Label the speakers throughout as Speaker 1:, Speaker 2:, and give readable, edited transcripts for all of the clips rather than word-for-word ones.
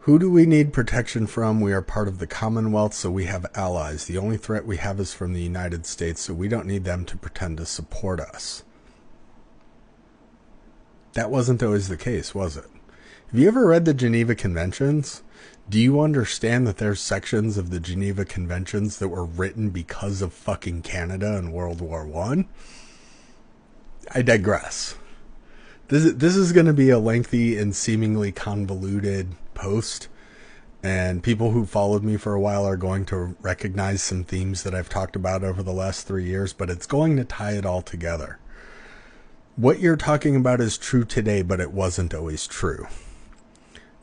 Speaker 1: Who do we need protection from? We are part of the Commonwealth, so we have allies. The only threat we have is from the United States, so we don't need them to pretend to support us. That wasn't always the case, was it? Have you ever read the Geneva Conventions? Do you understand that there's sections of the Geneva Conventions that were written because of fucking Canada in World War I? I digress. This is going to be a lengthy and seemingly convoluted post, and people who followed me for a while are going to recognize some themes that I've talked about over the last 3 years, but it's going to tie it all together. What you're talking about is true today, but it wasn't always true.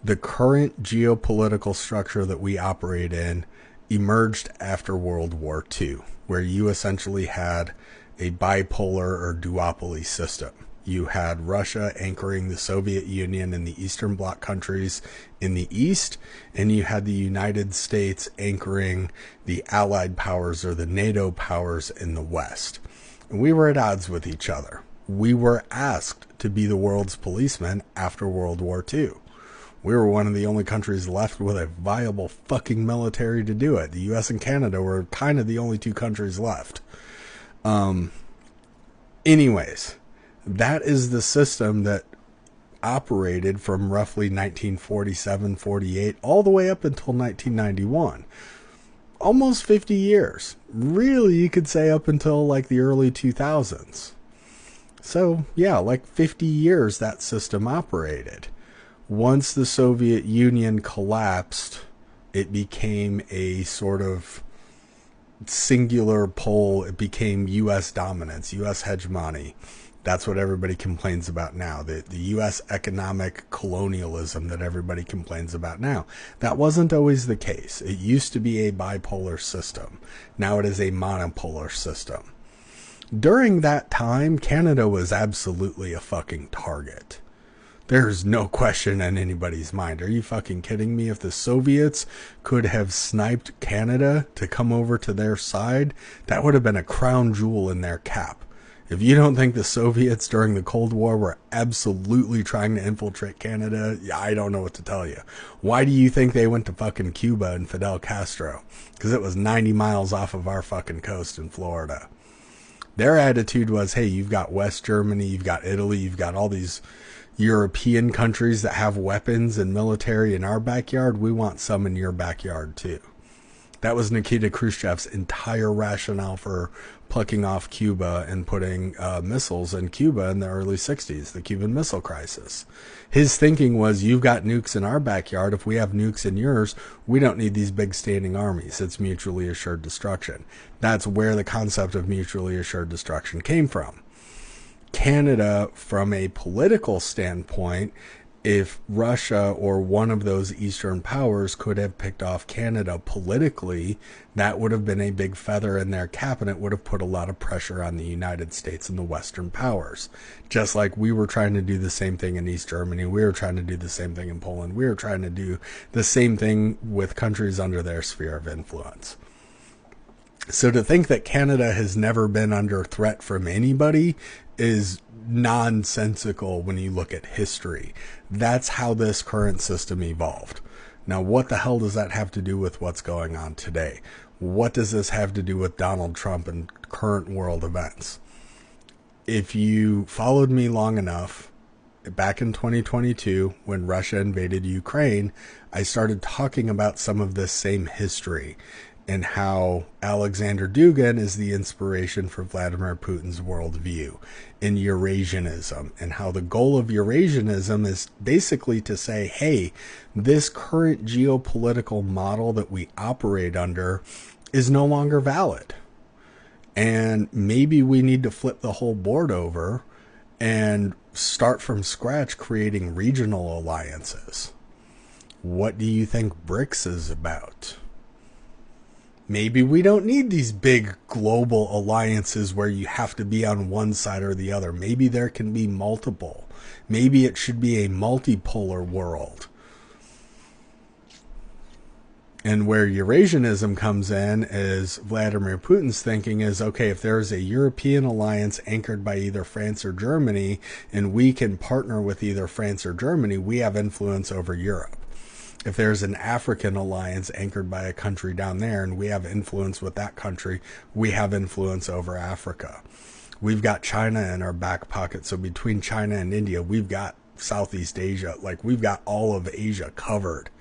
Speaker 1: The current geopolitical structure that we operate in emerged after World War II, where you essentially had a bipolar or duopoly system. You had Russia anchoring the Soviet Union and the Eastern Bloc countries in the East, and you had the United States anchoring the Allied powers or the NATO powers in the West. And we were at odds with each other. We were asked to be the world's policemen after World War II. We were one of the only countries left with a viable fucking military to do it. The US and Canada were kind of the only two countries left. Anyways, that is the system that operated from roughly 1947-48 all the way up until 1991. Almost 50 years. Really, you could say up until like the early 2000s. So, yeah, like 50 years that system operated. Once the Soviet Union collapsed, it became a sort of singular pole. It became U.S. dominance, U.S. hegemony. That's what everybody complains about now. The U.S. economic colonialism that everybody complains about now. That wasn't always the case. It used to be a bipolar system. Now it is a monopolar system. During that time, Canada was absolutely a fucking target. There's no question in anybody's mind. Are you fucking kidding me? If the Soviets could have sniped Canada to come over to their side, that would have been a crown jewel in their cap. If you don't think the Soviets during the Cold War were absolutely trying to infiltrate Canada, I don't know what to tell you. Why do you think they went to fucking Cuba and Fidel Castro? Because it was 90 miles off of our fucking coast in Florida. Their attitude was, hey, you've got West Germany, you've got Italy, you've got all these European countries that have weapons and military in our backyard. We want some in your backyard too. That was Nikita Khrushchev's entire rationale for plucking off Cuba and putting missiles in Cuba in the early 60s, the Cuban Missile Crisis. His thinking was, you've got nukes in our backyard. If we have nukes in yours, we don't need these big standing armies. It's mutually assured destruction. That's where the concept of mutually assured destruction came from. Canada, from a political standpoint, if Russia or one of those Eastern powers could have picked off Canada politically, that would have been a big feather in their cap, and it would have put a lot of pressure on the United States and the Western powers. Just like we were trying to do the same thing in East Germany, we were trying to do the same thing in Poland, we were trying to do the same thing with countries under their sphere of influence. So to think that Canada has never been under threat from anybody is nonsensical when you look at history. That's how this current system evolved. Now, what the hell does that have to do with what's going on today? What does this have to do with Donald Trump and current world events? If you followed me long enough, back in 2022, when Russia invaded Ukraine, I started talking about some of this same history and how Alexander Dugin is the inspiration for Vladimir Putin's worldview in Eurasianism, and how the goal of Eurasianism is basically to say, hey, this current geopolitical model that we operate under is no longer valid. And maybe we need to flip the whole board over and start from scratch creating regional alliances. What do you think BRICS is about? Maybe we don't need these big global alliances where you have to be on one side or the other. Maybe there can be multiple. Maybe it should be a multipolar world. And where Eurasianism comes in is Vladimir Putin's thinking is, okay, if there is a European alliance anchored by either France or Germany, and we can partner with either France or Germany, we have influence over Europe. If there's an African alliance anchored by a country down there and we have influence with that country, we have influence over Africa. We've got China in our back pocket. So between China and India, we've got Southeast Asia. Like, we've got all of Asia covered.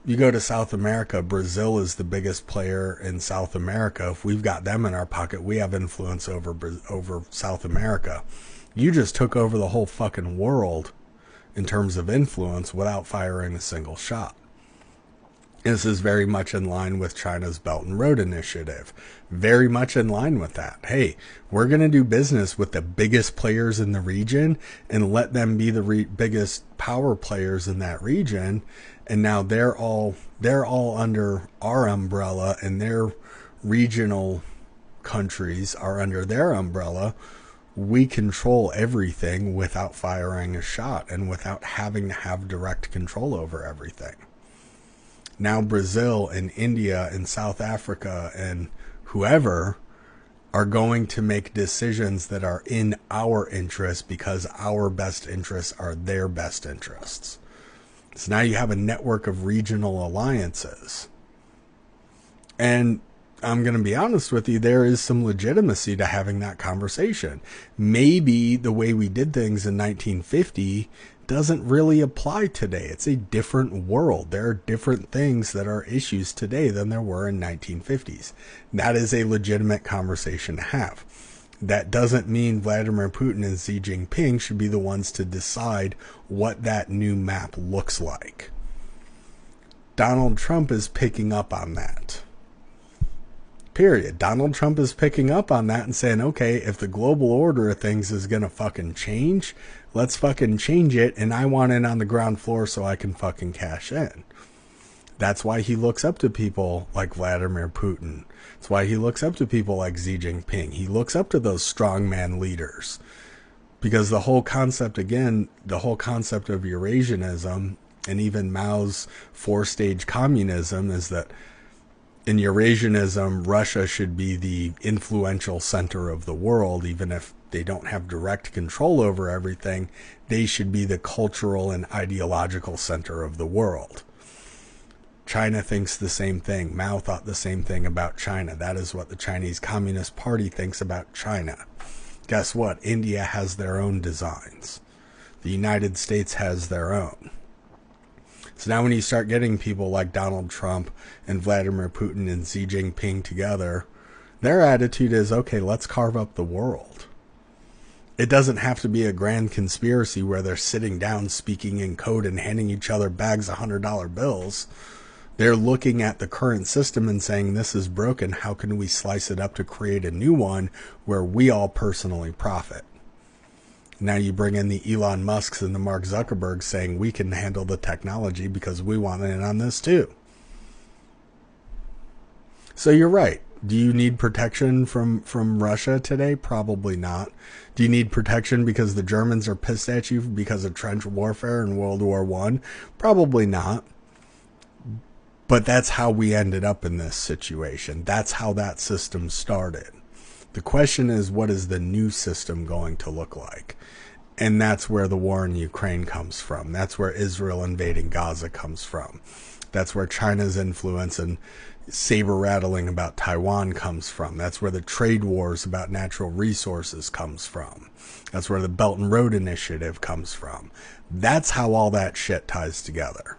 Speaker 1: You go to South America, Brazil is the biggest player in South America. If we've got them in our pocket, we have influence over South America. You just took over the whole fucking world in terms of influence without firing a single shot. This is very much in line with China's Belt and Road Initiative. Very much in line with that. Hey, we're going to do business with the biggest players in the region and let them be the biggest power players in that region. And now they're all under our umbrella, and their regional countries are under their umbrella. We control everything without firing a shot and without having to have direct control over everything. Now Brazil and India and South Africa and whoever are going to make decisions that are in our interest because our best interests are their best interests. So now you have a network of regional alliances. And I'm going to be honest with you, there is some legitimacy to having that conversation. Maybe the way we did things in 1950 doesn't really apply today. It's a different world. There are different things that are issues today than there were in 1950s. That is a legitimate conversation to have. That doesn't mean Vladimir Putin and Xi Jinping should be the ones to decide what that new map looks like. Donald Trump is picking up on that. Period. Donald Trump is picking up on that and saying, okay, if the global order of things is going to fucking change, let's fucking change it, and I want in on the ground floor so I can fucking cash in. That's why he looks up to people like Vladimir Putin. That's why he looks up to people like Xi Jinping. He looks up to those strongman leaders. Because the whole concept, again, the whole concept of Eurasianism and even Mao's four-stage communism is that in Eurasianism, Russia should be the influential center of the world, even if they don't have direct control over everything. They should be the cultural and ideological center of the world. China thinks the same thing. Mao thought the same thing about China. That is what the Chinese Communist Party thinks about China. Guess what? India has their own designs. The United States has their own. So now when you start getting people like Donald Trump and Vladimir Putin and Xi Jinping together, their attitude is, okay, let's carve up the world. It doesn't have to be a grand conspiracy where they're sitting down speaking in code and handing each other bags of $100 bills. They're looking at the current system and saying, this is broken. How can we slice it up to create a new one where we all personally profit? Now you bring in the Elon Musks and the Mark Zuckerbergs saying we can handle the technology because we want in on this too. So you're right. Do you need protection from Russia today? Probably not. Do you need protection because the Germans are pissed at you because of trench warfare in World War I? Probably not. But that's how we ended up in this situation. That's how that system started. The question is, what is the new system going to look like? And that's where the war in Ukraine comes from. That's where Israel invading Gaza comes from. That's where China's influence and saber rattling about Taiwan comes from. That's where the trade wars about natural resources comes from. That's where the Belt and Road Initiative comes from. That's how all that shit ties together.